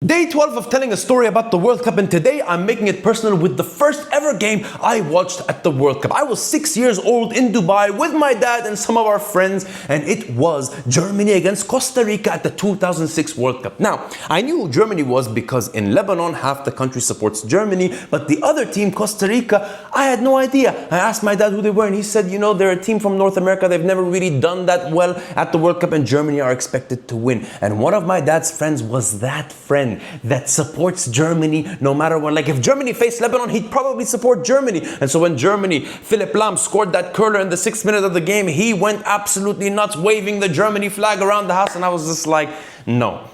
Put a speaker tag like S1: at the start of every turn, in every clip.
S1: Day 12 of telling a story about the World Cup, and today I'm making it personal with the first ever game I watched at the World Cup. I was 6 years old in Dubai with my dad and some of our friends, and it was Germany against Costa Rica at the 2006 World Cup. Now, I knew who Germany was because in Lebanon, half the country supports Germany, but the other team, Costa Rica, I had no idea. I asked my dad who they were, and he said, you know, they're a team from North America. They've never really done that well at the World Cup, and Germany are expected to win. And one of my dad's friends was that friend that supports Germany no matter what. Like if Germany faced Lebanon, he'd probably support Germany. And so when Germany, Philipp Lahm scored that curler in the 6th minute of the game, he went absolutely nuts, waving the Germany flag around the house. And I was just like, no.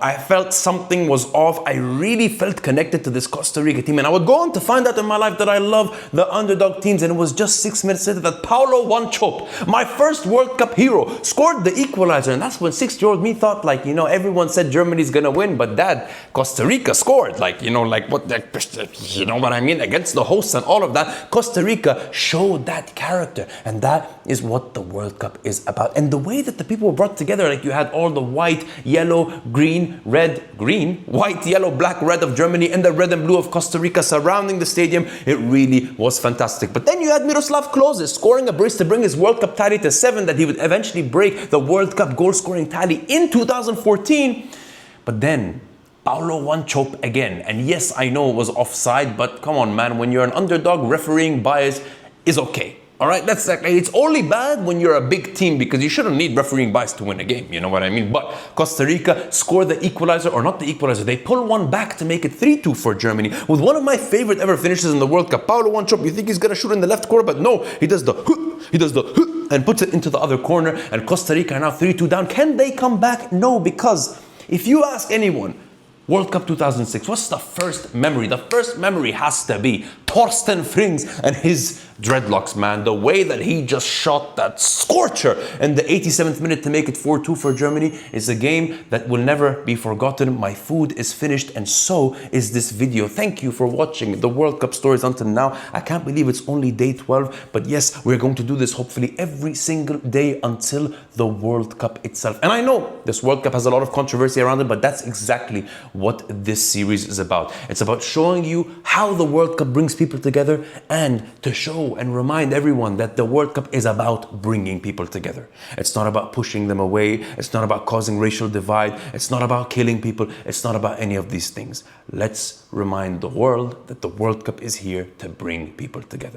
S1: I felt something was off. I really felt connected to this Costa Rica team. And I would go on to find out in my life that I love the underdog teams. And it was just 6 minutes later that Paulo Wanchope, my first World Cup hero, scored the equalizer. And that's when 6-year-old me thought, like, you know, everyone said Germany's gonna win, but Dad, Costa Rica scored. Like, you know, like what, you know what I mean? Against the hosts and all of that. Costa Rica showed that character. And that is what the World Cup is about. And the way that the people were brought together, like you had all the white, yellow, green, red, green, white, yellow, black, red of Germany and the red and blue of Costa Rica surrounding the stadium. It really was fantastic. But then you had Miroslav Klose scoring a brace to bring his World Cup tally to 7 that he would eventually break the World Cup goal scoring tally in 2014. But then Paulo Wanchope again. And yes, I know it was offside, but come on, man, when you're an underdog, refereeing bias is okay. All right, it's only bad when you're a big team because you shouldn't need refereeing bias to win a game, you know what I mean? But Costa Rica scored the equalizer, or not the equalizer, they pull one back to make it 3-2 for Germany with one of my favorite ever finishes in the World Cup. Paulo Wanchope, you think he's gonna shoot in the left corner, but no, he does the and puts it into the other corner, and Costa Rica are now 3-2 down. Can they come back? No, because if you ask anyone, World Cup 2006, what's the first memory? The first memory has to be Thorsten Frings and his dreadlocks, man. The way that he just shot that scorcher in the 87th minute to make it 4-2 for Germany is a game that will never be forgotten. My food is finished, and so is this video. Thank you for watching the World Cup stories until now. I can't believe it's only day 12, but yes, we're going to do this hopefully every single day until the World Cup itself. And I know this World Cup has a lot of controversy around it, but that's exactly what this series is about. It's about showing you how the World Cup brings people together, and to show and remind everyone that the World Cup is about bringing people together. It's not about pushing them away. It's not about causing racial divide. It's not about killing people. It's not about any of these things. Let's remind the world that the World Cup is here to bring people together.